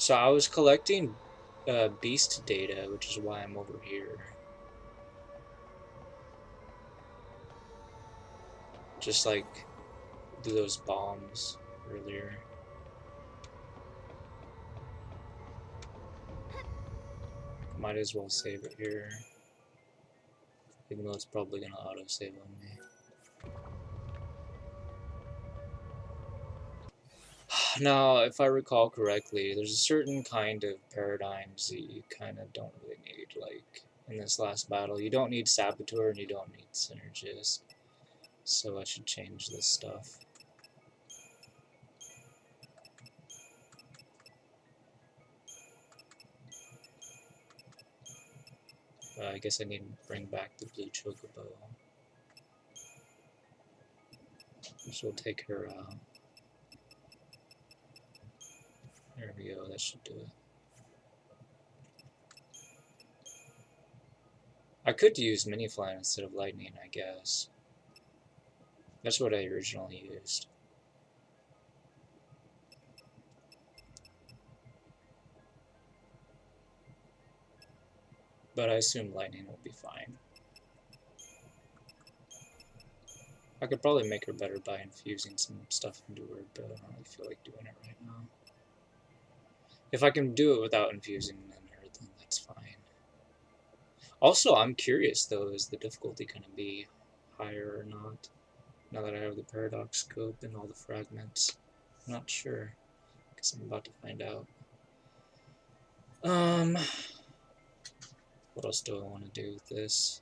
So I was collecting beast data, which is why I'm over here. Just like those bombs earlier. Might as well save it here. Even though it's probably gonna autosave on me. Now, if I recall correctly, there's a certain kind of paradigms that you kind of don't really need. Like, in this last battle, you don't need Saboteur and you don't need Synergist. So I should change this stuff. I guess I need to bring back the blue Chocobo. So we'll take her out. There we go, that should do it. I could use Mini Fly instead of Lightning, I guess. That's what I originally used. But I assume Lightning will be fine. I could probably make her better by infusing some stuff into her, but I don't really feel like doing it right now. If I can do it without infusing in her, then that's fine. Also, I'm curious though, is the difficulty going to be higher or not? Now that I have the Paradox Scope and all the fragments. I'm not sure. Guess I'm about to find out. What else do I want to do with this?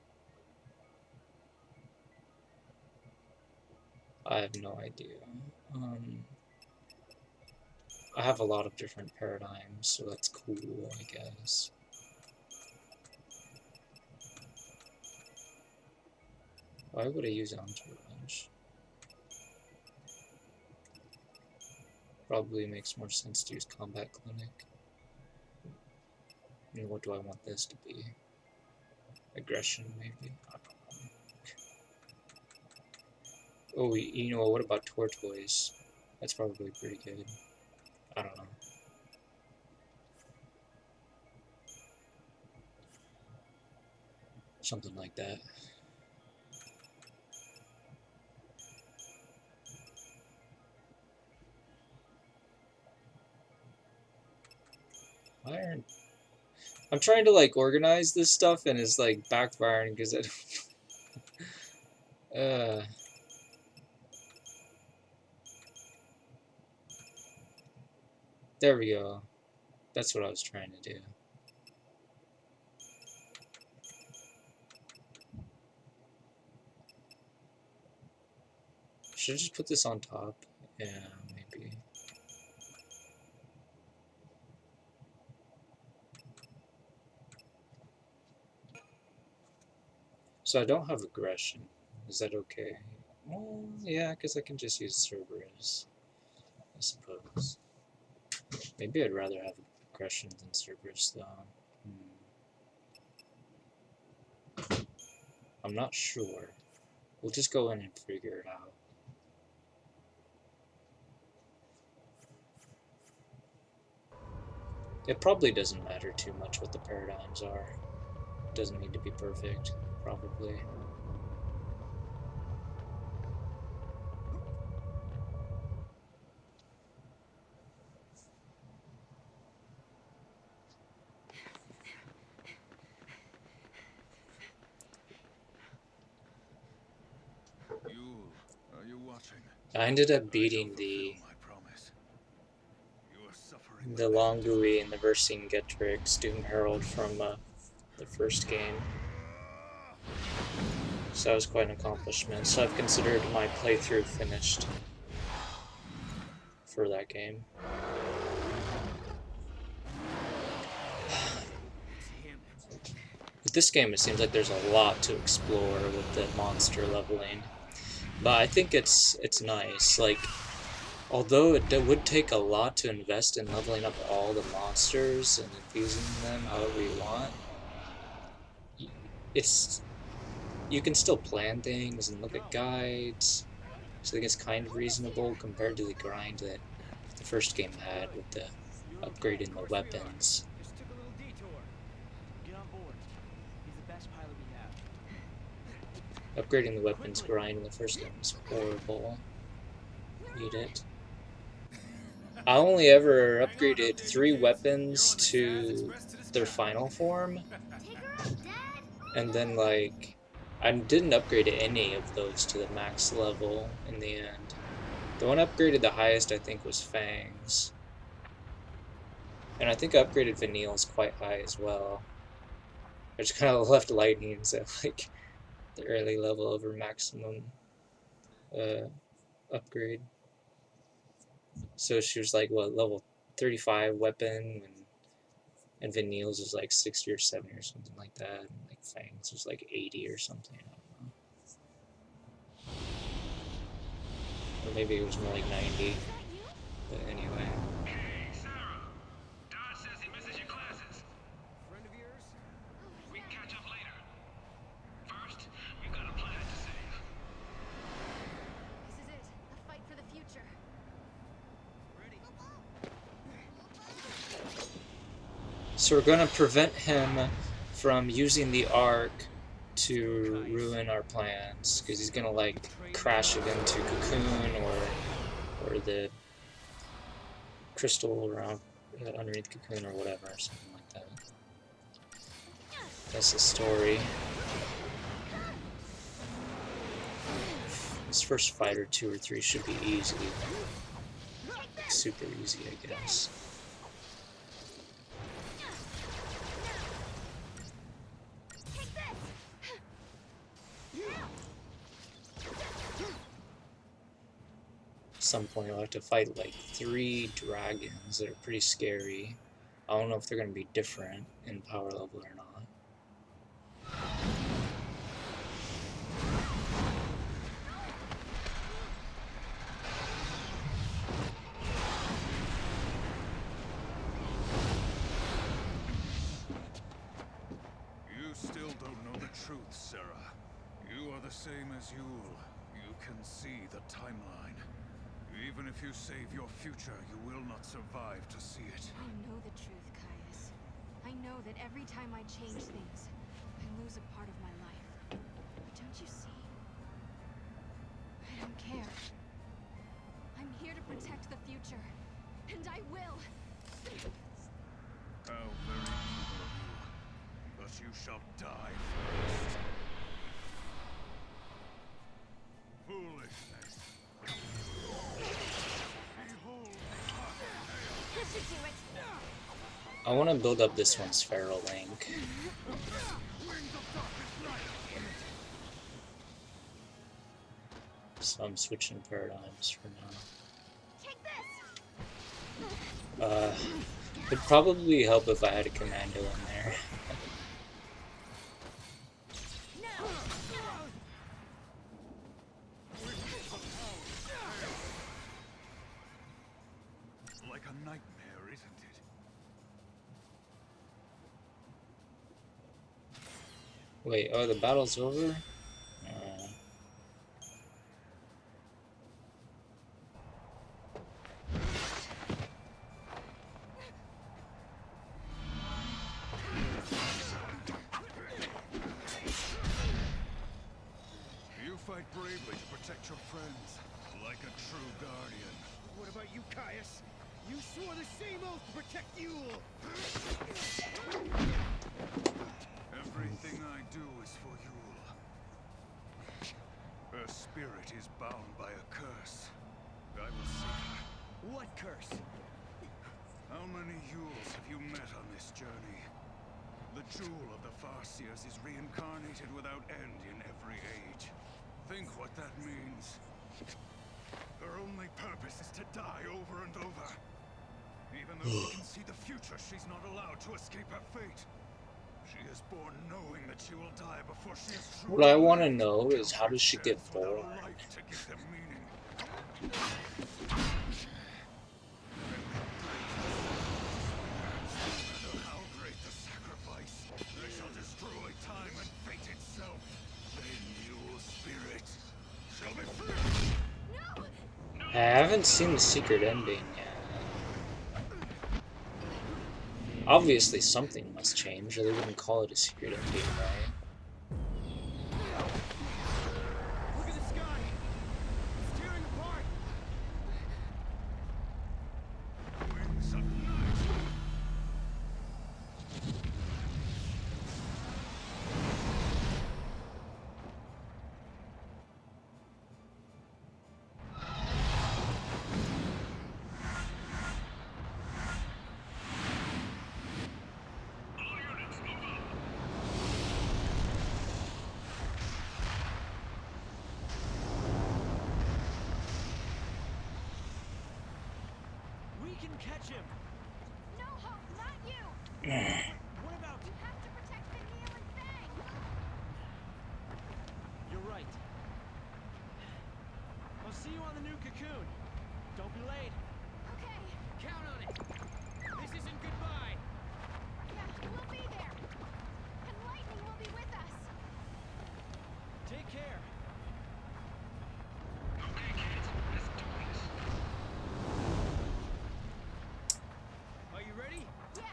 I have no idea. I have a lot of different paradigms, so that's cool, I guess. Why would I use Entourage? Probably makes more sense to use Combat Clinic. And what do I want this to be? Aggression, maybe? I don't know. Oh, you know, what about Tortoise? That's probably pretty good. I don't know. Something like that. Iron. I'm trying to like organize this stuff and it's like backfiring because I don't. There we go. That's what I was trying to do. Should I just put this on top? Yeah, maybe. So I don't have aggression. Is that okay? Well, yeah, because I can just use Cerberus, I suppose. Maybe I'd rather have aggression than Cerberus, though. I'm not sure. We'll just go in and figure it out. It probably doesn't matter too much what the paradigms are. It doesn't need to be perfect, probably. Are you watching? I ended up beating the Longui and the Vercingetorix Doom Herald from the first game. So that was quite an accomplishment. So I've considered my playthrough finished for that game. With this game, it seems like there's a lot to explore with the monster leveling, but I think it's nice. Like, although it would take a lot to invest in leveling up all the monsters and infusing them however you want, you can still plan things and look at guides. So I think it's kind of reasonable compared to the grind that the first game had with the upgrading the weapons. Just took a little detour. Get on board. He's the best pilot we have. Upgrading the weapons grind in the first game was horrible. Hate it. I only ever upgraded 3 weapons to their final form, and then like I didn't upgrade any of those to the max level in the end. The one upgraded the highest I think was Fangs, and I think I upgraded Vanille's quite high as well. I just kind of left Lightning's at like the early level over maximum upgrade. So she was like, what, level 35 weapon, and Vanille's was like 60 or 70 or something like that. And like Fangs was like 80 or something. I don't know. Or maybe it was more like 90. But anyway. Hey, Sarah. Dad says he misses your classes. Friend of yours? We can catch up later. First, we've got a planet to save. This is it. A fight for the future. Ready. So we're going to prevent him from using the Ark to ruin our plans, because he's going to like crash it into Cocoon or the crystal around underneath Cocoon or whatever, or something like that. That's the story. This first fight or 2 or 3 should be easy. Super easy, I guess. At some point I'll have to fight like 3 dragons that are pretty scary. I don't know if they're going to be different in power level or not. You still don't know the truth, Sarah. You are the same as Yule. You can see the timeline. Even if you save your future, you will not survive to see it. I know the truth, Caius. I know that every time I change things, I lose a part of my life. But don't you see? I don't care. I'm here to protect the future. And I will! How very evil of you. But you shall die first. Foolishness. Behold the heart. This should do it! I want to build up this one's Feral Link. So I'm switching paradigms for now. Take this! It'd probably help if I had a commando in there. Like a nightmare, isn't it? Wait, oh, the battle's over? You fight bravely to protect your friends, like a true guardian. What about you, Caius? You swore the same oath to protect Yule! Everything I do is for Yule. Her spirit is bound by a curse. I will save her. What curse? How many Yules have you met on this journey? The jewel of the Farseers is reincarnated without end in every age. Think what that means. Her only purpose is to die over and over. Even though she can see the future, she's not allowed to escape her fate. She is born knowing that she will die before she is truly. What I want to know is, how does she get born? Without a life to give them meaning. No matter how great the sacrifice, they shall destroy time and fate itself. Then Yule's spirit shall be free. I haven't seen the secret ending yet. Obviously something must change, or they wouldn't call it a secret ending, right? Look at the sky. It's tearing apart. Wings of night. All units, move up. We can catch him. No hope, not you! What about? You have to protect the Neil and Fang! You're right. I'll see you on the new cocoon. Don't be late. Okay, Count on it. This isn't goodbye. yeah, we'll be there. And Lightning will be with us. Take care. Okay, kids, let's do this. Are you ready? Yeah.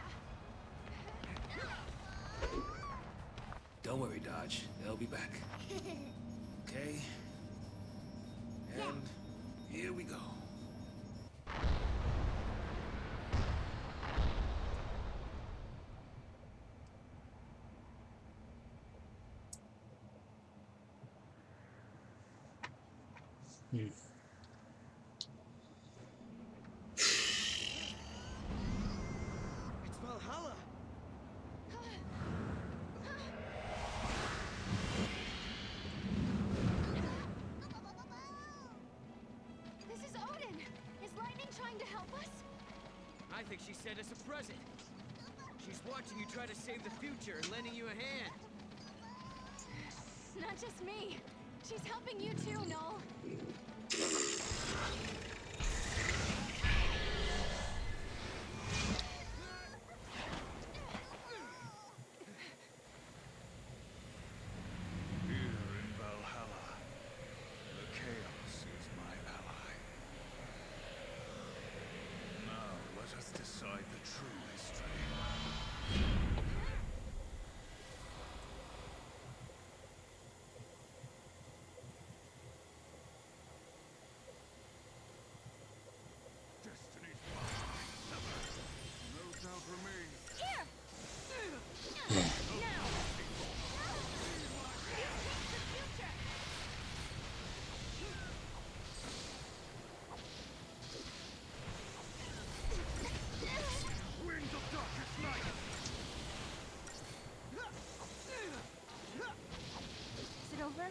Don't worry, Dodge. They'll be back. Okay? And here we go. It's Valhalla. This is Odin. Is Lightning trying to help us? I think she sent us a present. She's watching you try to save the future and lending you a hand. Not just me. She's helping you too, Noel. Here in Valhalla, the chaos is my ally. Now let us decide the true history. Destiny's path severed. No doubt remains. Here! Now! You changed the future! Winds of darkest night! Is it over?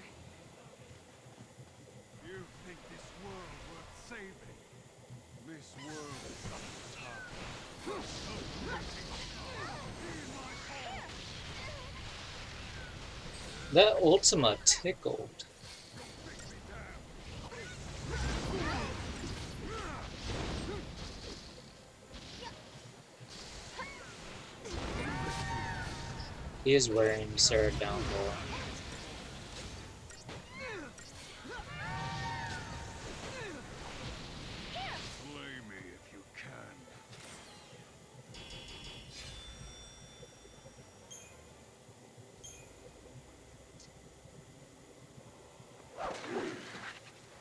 You think this world worth saving? This world is up to time. A waiting star. Heed my call. That Ultima tickled. Make me damn. He is wearing Sarah down low. Slay me if you can.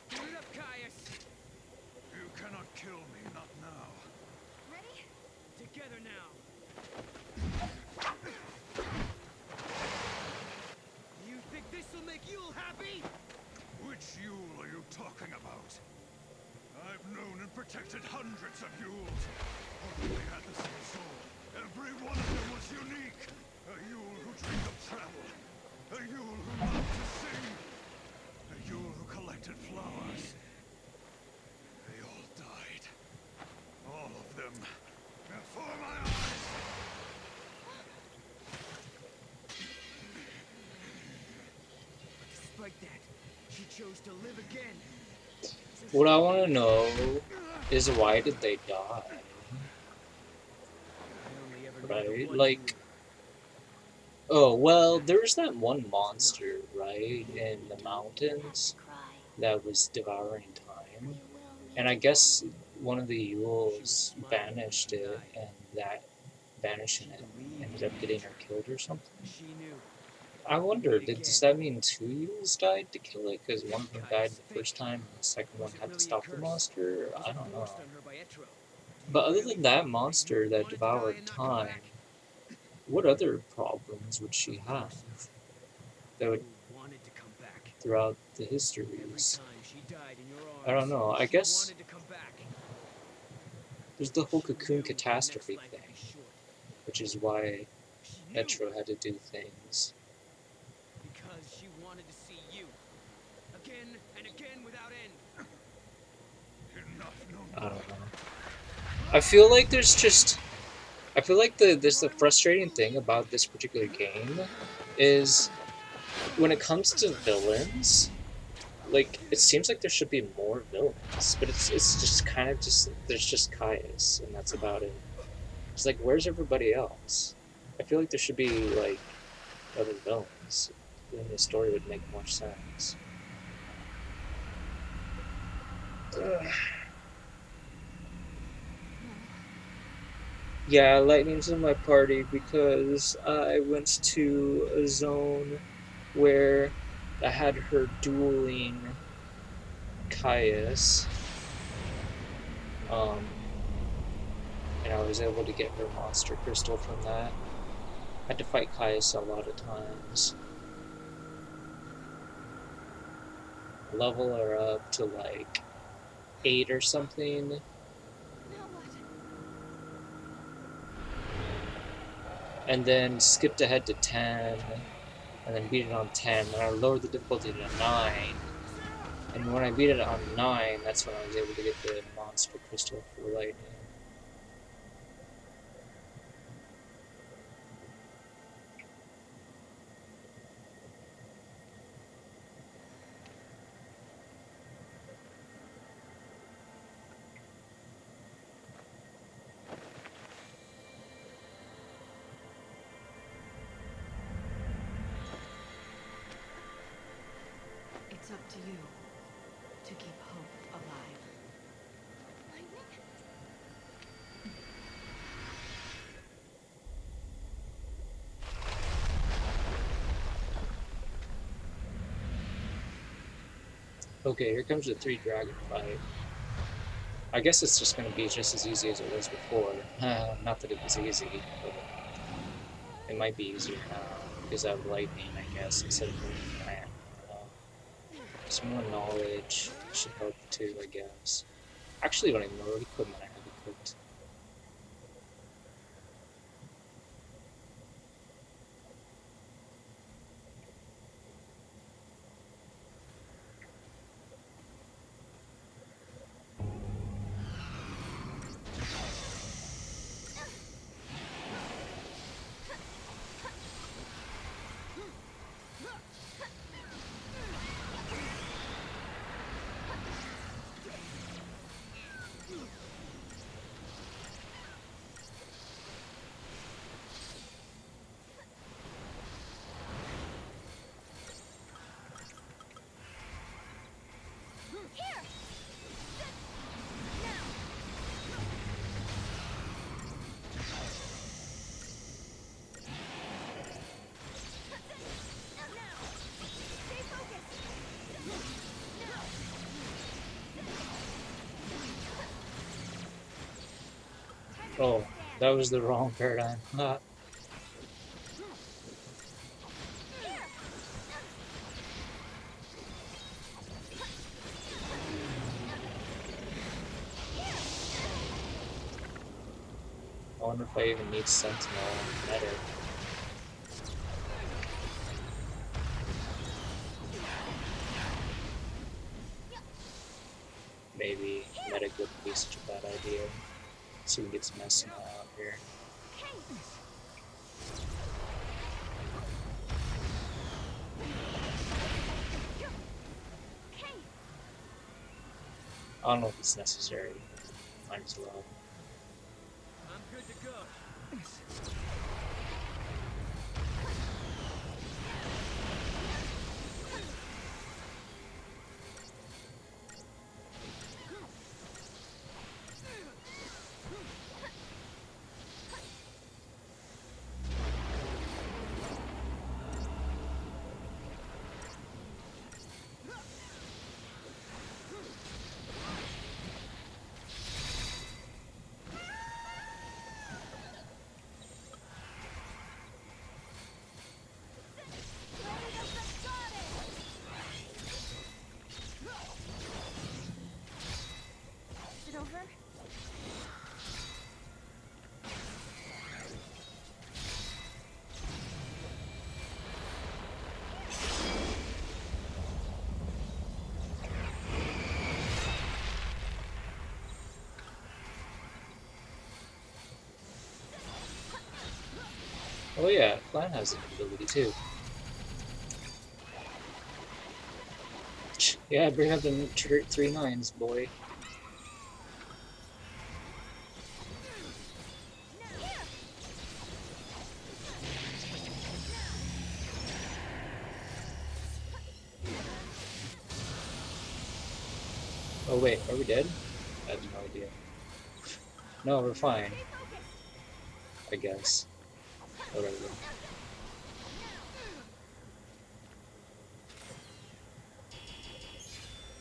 Give it up, Caius. You cannot kill me, not now. Ready? Together now. You think this'll make Yule happy? Which Yule are you talking about? I've known and protected hundreds of Yules. All they had the same soul. Every one of them was unique. A Yule who dreamed of travel. A Yule who loved to sing. A Yule who collected flowers. They all died. All of them. Before my eyes. Despite that, she chose to live again. What I want to know is why did they die? I only ever knew the Right? one Like, oh, well, there's that one monster, right, in the mountains that was devouring time. And I guess one of the Yules banished it, and that vanish and it ended up getting her killed or something. She knew. I wonder, does that mean 2 Yules died to kill it? Because one of them died the first time and the second one had to stop the monster? I don't know. But other than that monster that devoured time, what other problems would she have that would Wanted to come back. throughout the Every histories? time she died in your arms, I don't know. I guess wanted to come back. there's the whole She cocoon knew the catastrophe next life would thing, be short. which is why She knew Petra had to do things. because she wanted to see you again and again without end. Enough, no I more. don't know. I feel like there's the frustrating thing about this particular game is when it comes to villains, like it seems like there should be more villains, but it's just kind of just there's just Caius and that's about it. It's like where's everybody else? I feel like there should be like other villains. Then the story would make more sense. Ugh. Yeah, Lightning's in my party because I went to a zone where I had her dueling Caius, and I was able to get her monster crystal from that. I had to fight Caius a lot of times. Level her up to like 8 or something. Now what? And then skipped ahead to 10, and then beat it on 10, and I lowered the difficulty to 9. And when I beat it on 9, that's when I was able to get the monster crystal for lightning. It's up to you to keep hope alive. Lightning? Okay, here comes the 3 dragon fight. I guess it's just going to be just as easy as it was before. Not that it was easy, but it might be easier now because I have lightning, I guess, instead of moving land. Some more knowledge should help too, I guess. Actually, I don't even know what equipment I have equipped. Oh, that was the wrong paradigm. I wonder if I even need Sentinel Medic. Maybe Medic wouldn't be such a bad idea. So we can get some SNL out here. I don't know if it's necessary. Might as well. I'm good to go. Oh yeah, Clan has an ability too. Yeah, bring up the 3 9s, boy. Oh wait, are we dead? I have no idea. No, we're fine. I guess. Whatever.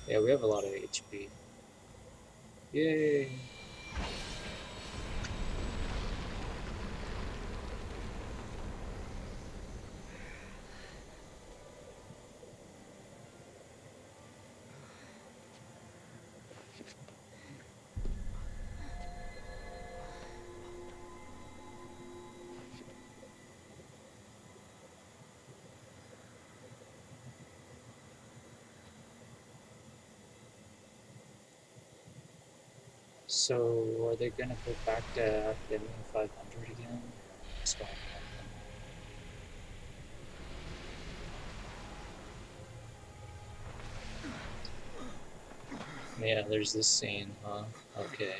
Yeah, we have a lot of HP. Yay! So, are they gonna go back to Academia 500 again? What's going on? Yeah, there's this scene, huh? Okay.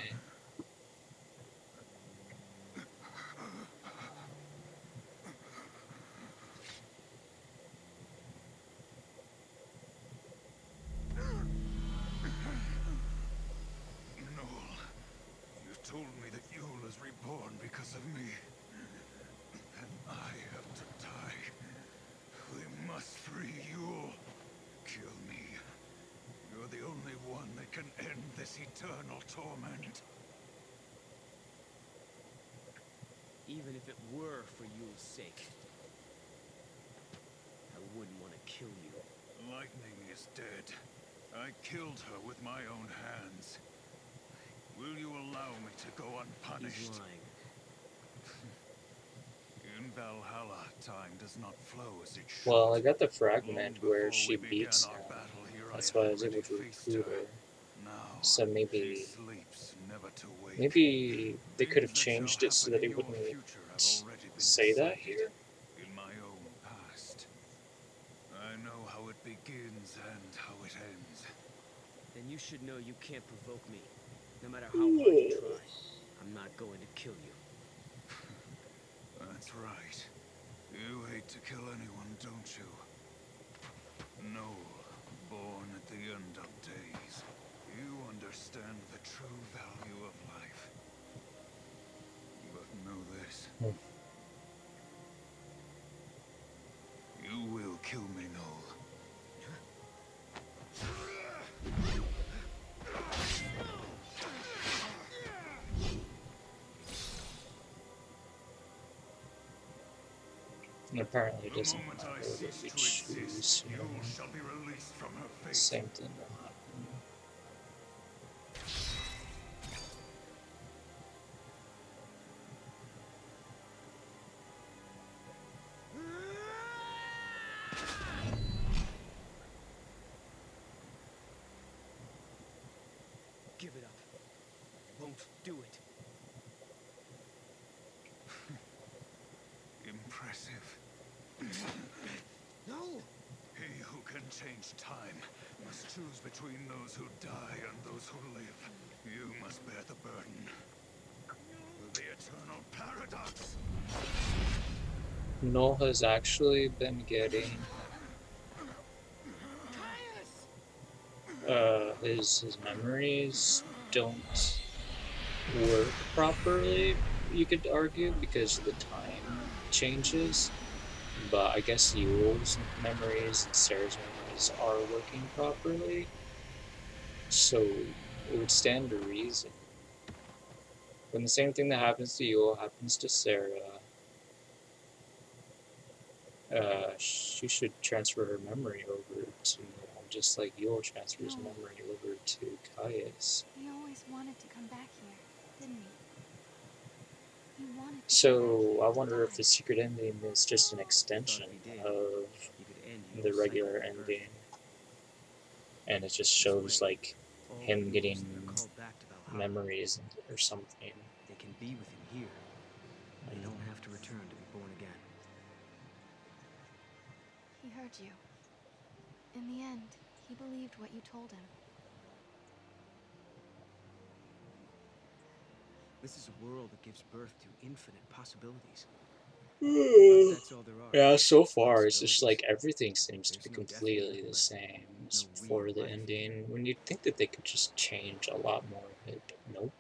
Noel, you told me that Yule is reborn because of me. And I have to die. We must free Yule. Kill me. You're the only one that can end this eternal torment. Even if it were for Yule's sake, I wouldn't want to kill you. Lightning is dead. I killed her with my own hands. Will you allow me to go unpunished? He's lying. In Valhalla, time does not flow as it should. Well, I got the fragment Long where before she we began beats our him. battle here, That's I why had I was able already to faced recruit her. her. Now, So she maybe sleeps, never to wake. they could have Things that shall changed it so that happen he in your wouldn't future have already been say that decided here. in my own past. I know how it begins and how it ends. Then you should know you can't provoke me. No matter how hard you try, I'm not going to kill you. That's right. You hate to kill anyone, don't you? Noel, born at the end of days. You understand the true value of life. But know this. You will kill me, Noel. And apparently it The doesn't moment matter I what cease we to exist, choose. You know, Yule shall be released from her fate. same thing will happen. Give it up. I won't do it. Impressive. No! He who can change time must choose between those who die and those who live. You must bear the burden. The eternal paradox. Noel has actually been getting his memories don't work properly, you could argue, because the time changes. But I guess Yule's memories and Sarah's memories are working properly, so it would stand to reason. When the same thing that happens to Yule happens to Sarah, she should transfer her memory over to Noel, just like Yule transfers No. memory over to Caius. He always wanted to come back here, didn't he? He wanted to come back So here I to wonder if die. the secret ending is just an extension Thought if he did, of you could end the Yule's regular cycle of birth. ending, and it just This shows way, like all him Yules getting that are called back to Valhalla, memories or something. they can be with him here. They don't have to return to be born again. heard you. In the end, he believed what you told him. This is a world that gives birth to infinite possibilities. But that's all there are. Yeah, so far it's just like Possibilities. everything seems to be There's no definite completely the life, same as no before real the life. ending. When you'd think that they could just change a lot more of it, but nope.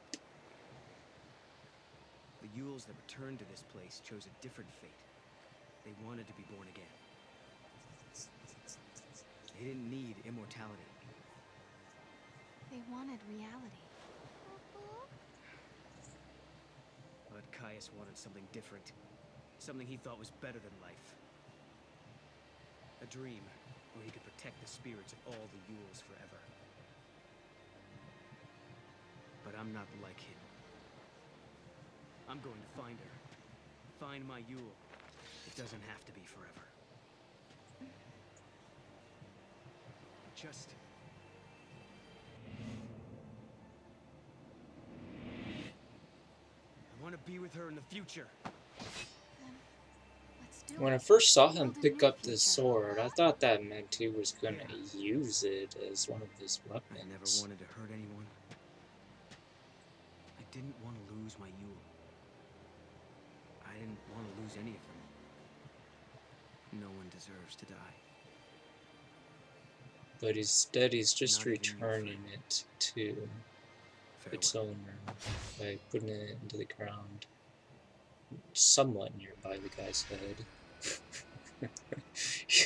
The Yules that returned to this place chose a different fate. They wanted to be born again. They didn't need immortality. They wanted reality. But Caius wanted something different. Something he thought was better than life. A dream where he could protect the spirits of all the Yules forever. But I'm not like him. I'm going to find her. Find my Yule. It doesn't have to be forever. Just... I want to be with her in the future. Let's do When I it. first saw him Build a pick new up the future. sword, I thought that meant he was gonna use it as one of his I never weapons. wanted to hurt anyone. I didn't want to lose my Yule. I didn't want to lose any of them. No one deserves to die. But instead he's just Not even you, returning friend. it to its Farewell. owner by putting it into the ground. Somewhat nearby the guy's head.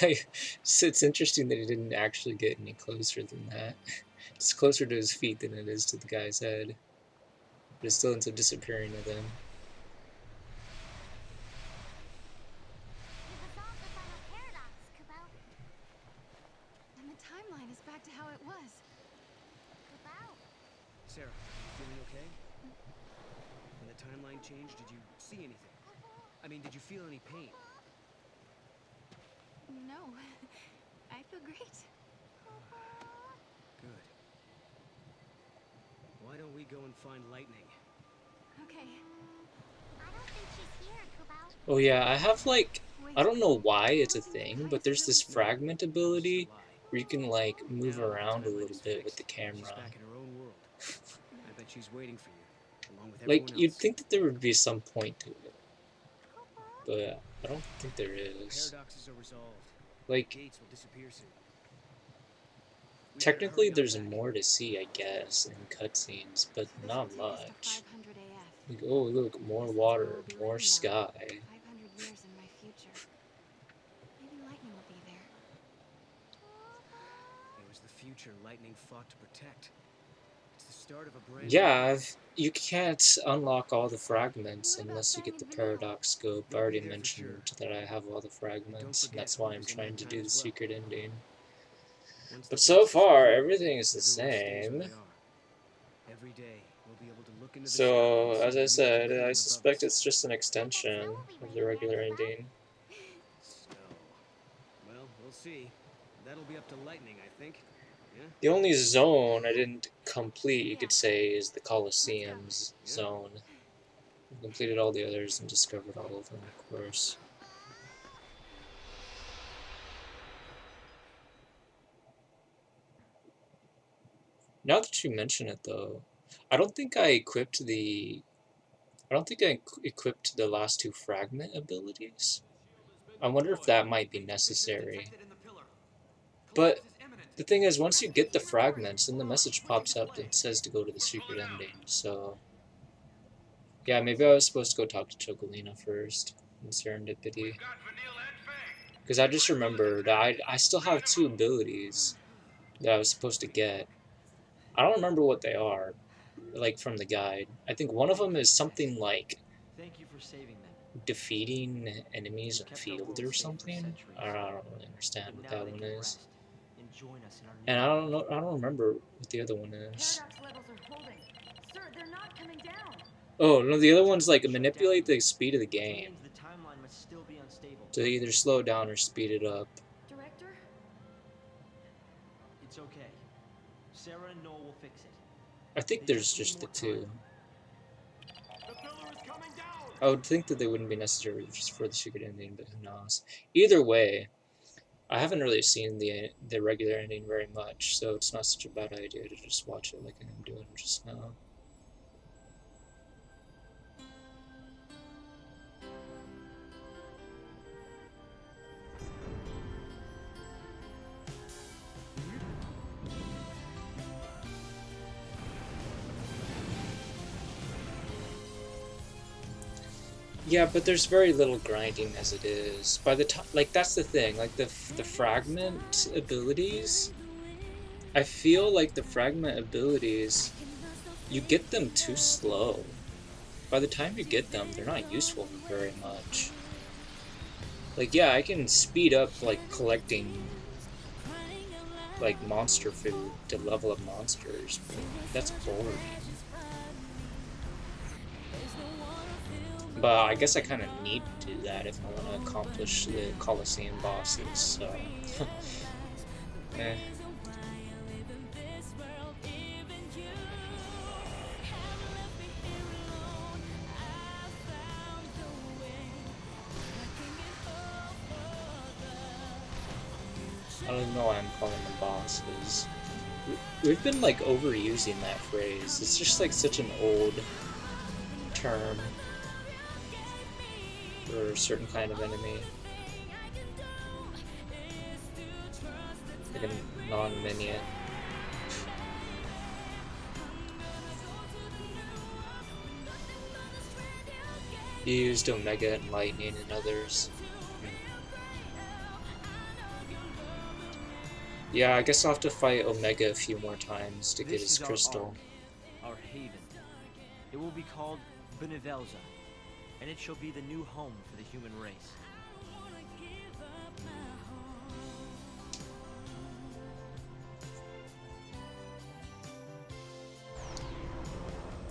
Yeah, it's interesting that he didn't actually get any closer than that. It's closer to his feet than it is to the guy's head. But it still ends up disappearing with him. You've resolved the final paradox, Kubo. And the timeline is back to how it was. Kubo. Sarah, you feeling okay? When the timeline changed, did you see anything? I mean, did you feel any pain? No, I feel great. Good. Why don't we go and find Lightning? Okay. I don't think she's here, Kubo. Oh yeah, I have like, Wait. I don't know why it's a thing, Caius but there's this really- fragment ability That was just a lie. where you can like move Now, around a timeline little is bit with fixed. the camera. She's back in her own world. I bet she's waiting for you, along with Like, everyone you'd else. think that there would be some point to it, but I don't think there is. Paradoxes are resolved. Like, Gates will disappear soon. We better technically hurry on there's back. more to see, I guess, in cutscenes, but This will not take us to much. 500 AF. Like, oh look, more Guess that's where water, we'll be more living now. sky. 500 years in my future. Maybe Lightning will be there. It was the future Lightning fought to protect. It's the start of a brand Yeah, new... you can't unlock all the fragments What about unless you get the finding Vanille? paradox scope. I He'll be already there for mentioned sure. that I have all the Don't fragments, and forget that's why he I'm was in trying that to time do the as well. secret ending. Once the But so gates far, disappear, everything is the everyone stays where same. they are. Every day, we'll be able to look into the sky So, and see as I the said, Milky I Way above suspect us. it's just an extension of the regular ending. Snow. Well, we'll see. That'll be up to Lightning, I think. Yeah? The only zone I didn't complete, you could say, is the Colosseum's Yeah. zone. I completed all the others and discovered all of them, of course. Now that you mention it, though, I don't think I equipped the... I don't think I equipped the last two fragment abilities. I wonder if that might be necessary. But the thing is, once you get the fragments, then the message pops up and says to go to the secret ending, so... Yeah, maybe I was supposed to go talk to Chocolina first, in Serendipity. Got Vanille and Fang. Because I just remembered, I still have two abilities that I was supposed to get. I don't remember what they are, like, from the guide. I think one of them is something like Thank you for saving them. defeating enemies You in kept our field world or safe for something. centuries. I don't really understand But what now that they one can is. rest and join us in our new And I world. don't know. I don't remember what the other one is. Paradox levels are holding. Sir, they're not coming down. Oh no, the other one's like Shut manipulate down. the speed of the Which game means the timeline must still be unstable. to either slow down or speed it up. Director? It's okay. Sarah and Noel will fix it. I think They there's just just need the more two. time. The pillar is coming down. I would think that they wouldn't be necessary just for the secret ending, but who knows? Either way, I haven't really seen the regular ending very much, so it's not such a bad idea to just watch it like I'm doing just now. Yeah, but there's very little grinding as it is. By the time, like, that's the thing, like the fragment abilities, I feel like the fragment abilities, you get them too slow. By the time you get them, they're not useful very much. Like, yeah, I can speed up, like, collecting, like, monster food to level up monsters, but that's boring. But I guess I kind of need to do that if I want to accomplish the Colosseum bosses, so... eh. I don't even know why I'm calling them bosses. We've been, like, overusing that phrase. It's just, like, such an old term for a certain kind of enemy. Like a non-minion. You used Omega and Lightning and others. Yeah, I guess I'll have to fight Omega a few more times to get his crystal. Our haven. It will be called Benevelza, and it shall be the new home for the human race.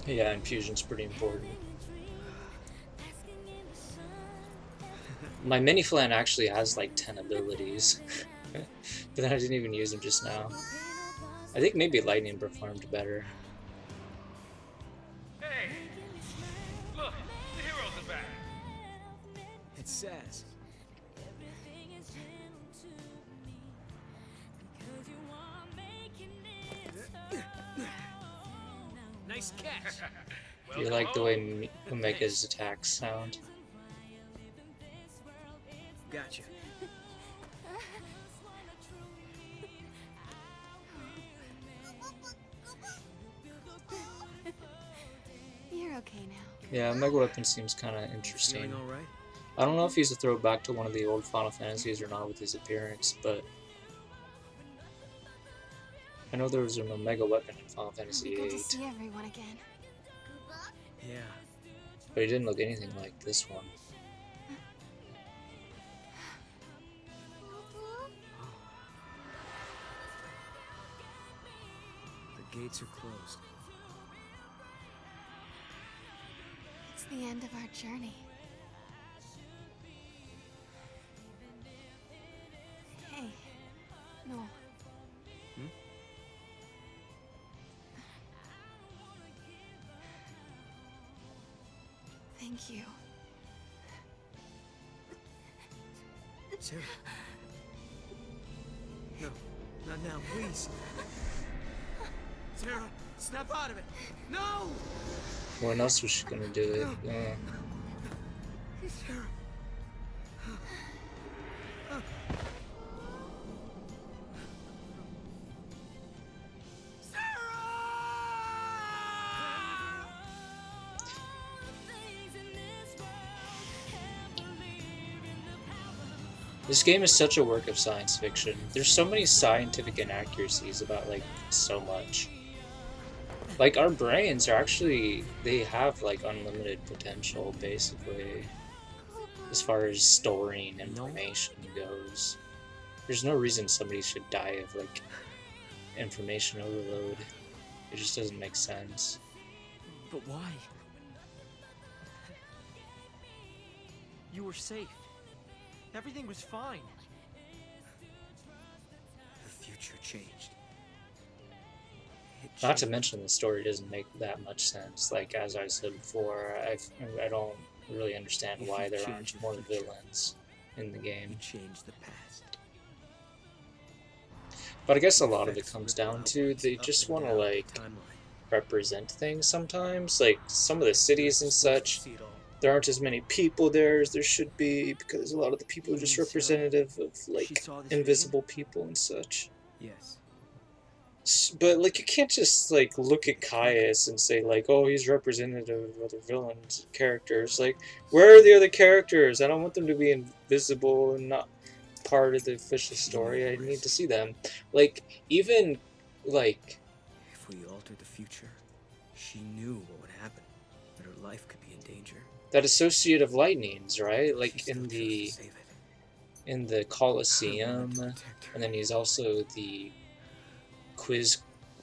Yeah, infusion's pretty important. My mini flan actually has like 10 abilities, but then I didn't even use them just now. I think maybe Lightning performed better. Hey! Look, the heroes are back! It says. Nice catch! Do you like the way Omega's attacks sound? Gotcha. You're okay now. Yeah, Omega Weapon seems kind of interesting. Feeling all right? I don't know if he's a throwback to one of the old Final Fantasies or not with his appearance, but I know there was an Omega Weapon in Final Fantasy Good to VIII, see everyone again. Yeah. but he didn't look anything like this one. The gates are closed. It's the end of our journey. Hey, no. Hmm? Thank you. Sarah. No, not now, please. Sarah, snap out of it. No! When else was she gonna do it? Yeah. Sarah. This game is such a work of science fiction. There's so many scientific inaccuracies about, like, so much. Like, our brains are actually, they have, like, unlimited potential, basically, as far as storing information goes. There's no reason somebody should die of, like, information overload. It just doesn't make sense. But why? You were safe. Everything was fine. The future changed. Not to mention the story doesn't make that much sense. Like, as I said before, I don't really understand why there aren't more villains in the game. You changed the past. But I guess a The lot of it effects comes ripple down to outwards, they up just and want to down the like timeline. represent things sometimes. Like some of the cities and Supposed to such, see it all. there aren't as many people there as there should be because a lot of the people are You just mean Sarah? representative of She like saw this vision? invisible people and such. Yes. But like you can't just like look at Caius and say like, oh, he's representative of other villains characters. Like, where are the other characters? I don't want them to be invisible and not part of the official She knew story. the I need to risk. see them. Like even like If we altered the future, she knew what would happen. That her life could be in danger. that associate of lightnings, right? She Like still chose to save it. in the I wanted Colosseum, to protect her. and then he's also the quiz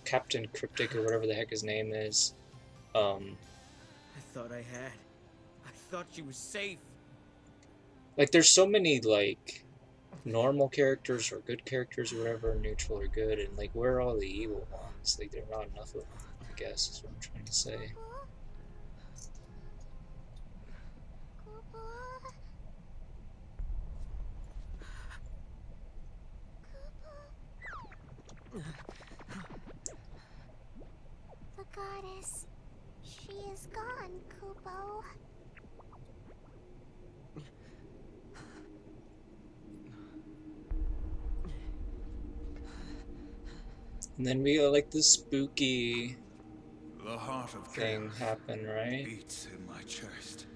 Captain Cryptic or whatever the heck his name is. I thought I had. I thought she was safe. Like there's so many like normal characters or good characters or whatever, neutral or good, and like where are all the evil ones? Like there are not enough of them, I guess is what I'm trying to say. The goddess. She is gone, Kupo. And then we got like the spooky The heart of thing chaos happen, right? beats in my chest.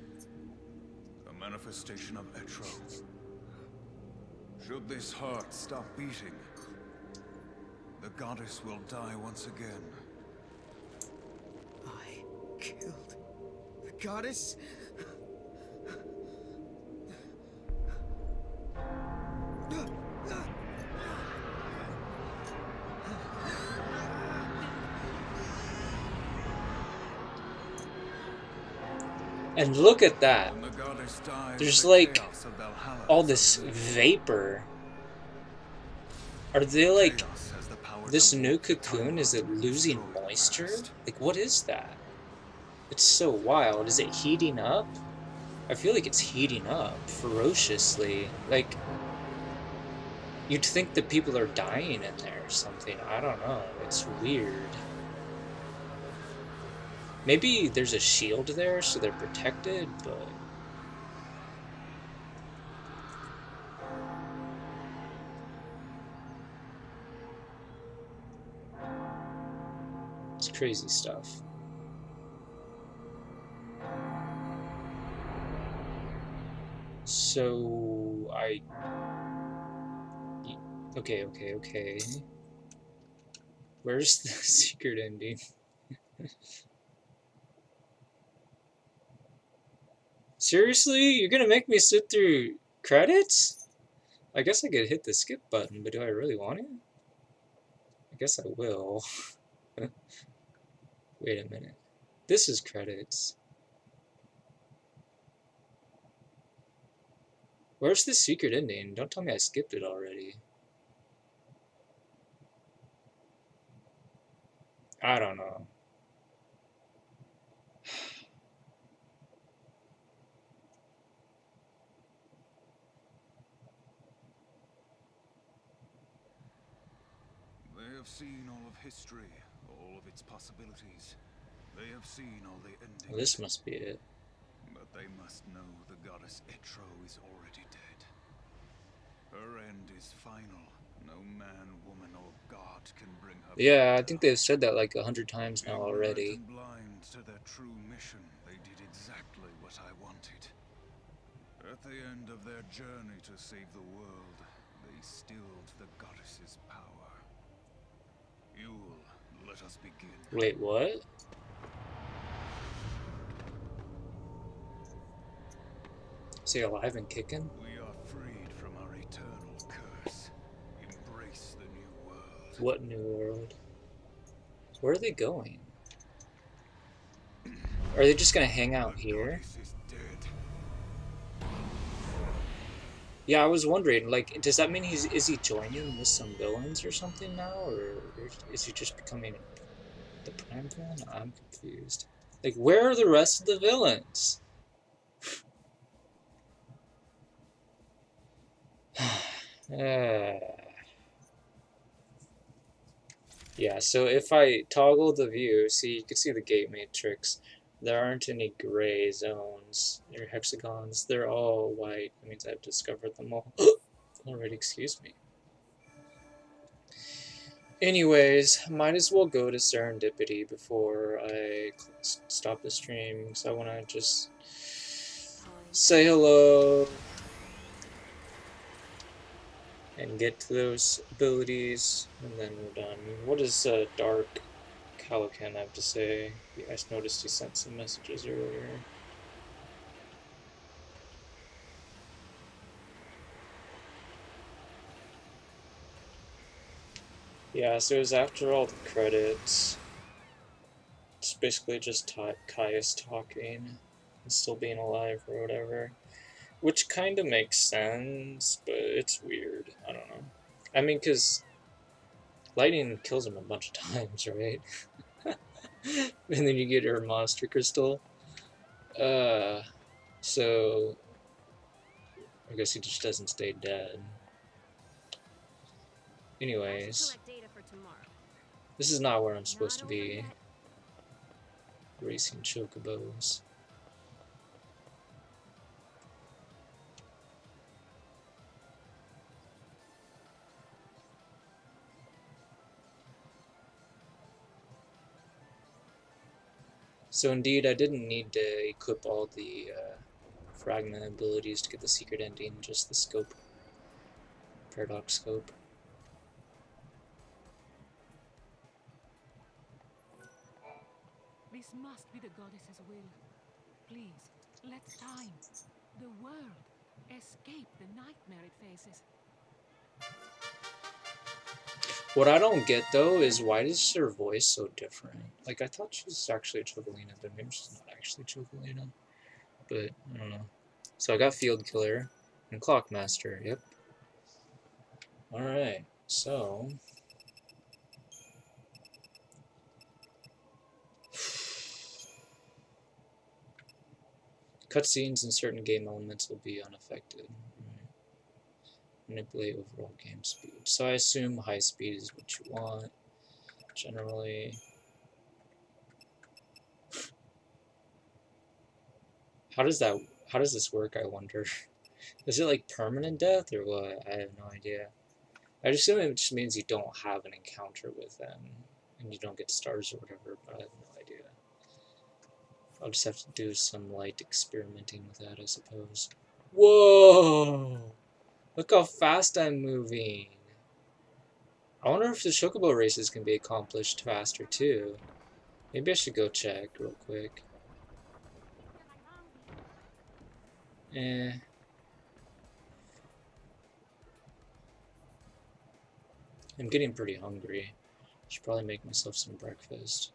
A manifestation of Etro. Should this heart stop beating, the goddess will die once again. I killed the goddess? And look at that. When the goddess dies, There's the like chaos of Valhalla all is this unleashed. vapor. Are they like Chaos has the power this to new warp the cocoon? Is it timeline and losing destroy the moisture? past. Like what is that? It's so wild. Is it heating up? I feel like it's heating up ferociously. Like you'd think that people are dying in there or something. I don't know. It's weird. Maybe there's a shield there so they're protected, but it's crazy stuff. So okay. Where's the secret ending? Seriously? You're gonna make me sit through credits? I guess I could hit the skip button, but do I really want it? I guess I will. Wait a minute. This is credits. Where's the secret ending? Don't tell me I skipped it already. I don't know. They have seen all of history, all of its possibilities. They have seen all the endings. Well, this must be it. But they must know the goddess Etro is already dead. Her end is final. No man, woman, or god can bring her Yeah, I back think now. they've said that like 100 times now Ignorant already. and blind to their true mission, they did exactly what I wanted. At the end of their journey to save the world, they stilled the goddess's power. Yule, let us begin. Wait, what? Is he alive and kicking? We are freed from our eternal curse. Embrace the new world. What new world? Where are they going? Are they just gonna hang out The here? goddess is dead. Yeah, I was wondering, like, does that mean is he joining with some villains or something now? Or is he just becoming the prime villain? I'm confused. Like, where are the rest of the villains? Yeah, so if I toggle the view, see, you can see the gate matrix. There aren't any gray zones or hexagons. They're all white. That means I've discovered them all. Already, excuse me. Anyways, might as well go to Serendipity before I stop the stream, because I want to just say hello and get to those abilities, and then we're done. What does Dark Calican have to say? You guys noticed he sent some messages earlier. Yeah, so it was after all the credits. It's basically just Caius talking and still being alive or whatever. Which kind of makes sense, but it's weird. I don't know. I mean, because lightning kills him a bunch of times, right? And then you get her monster crystal. So I guess he just doesn't stay dead. Anyways, this is not where I'm supposed to be. Racing chocobos. So indeed, I didn't need to equip all the fragment abilities to get the secret ending, just the scope. Paradox scope. This must be the goddess's will. Please, let's time. The world. Escape the nightmare it faces. What I don't get, though, is why is her voice so different? Like, I thought she was actually Chocolina, but maybe she's not actually Chocolina. But, I don't know. So I got Field Killer and Clockmaster, yep. Alright, so... Cutscenes and certain game elements will be unaffected. Manipulate overall game speed. So I assume high speed is what you want, generally. How does this work, I wonder? Is it like permanent death or what? I have no idea. I assume it just means you don't have an encounter with them and you don't get stars or whatever, but I have no idea. I'll just have to do some light experimenting with that, I suppose. Whoa! Look how fast I'm moving! I wonder if the chocobo races can be accomplished faster too. Maybe I should go check real quick. I'm getting pretty hungry. Should probably make myself some breakfast.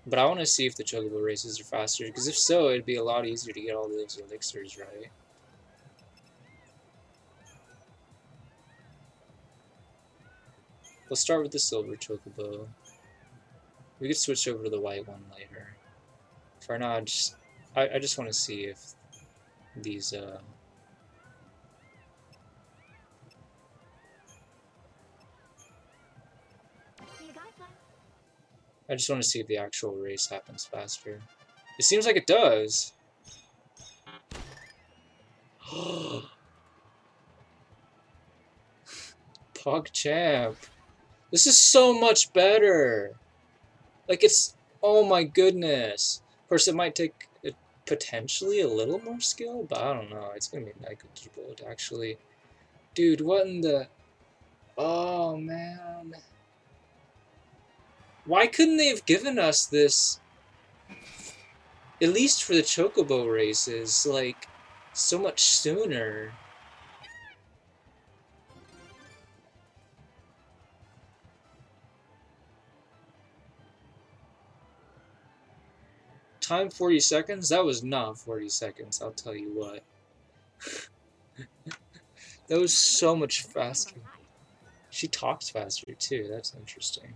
But I want to see if the chocobo races are faster, because if so, it'd be a lot easier to get all those elixirs, right? Let's start with the silver chocobo. We could switch over to the white one later. For now, I just want to see if these I just want to see if the actual race happens faster. It seems like it does. PogChamp. This is so much better. Like, it's... Oh my goodness. Of course, it might take potentially a little more skill, but I don't know. It's gonna be negligible, actually. Dude, what in the... Oh, man. Why couldn't they have given us this, at least for the chocobo races, like, so much sooner? Time 40 seconds? That was not 40 seconds, I'll tell you what. That was so much faster. She talks faster too, that's interesting.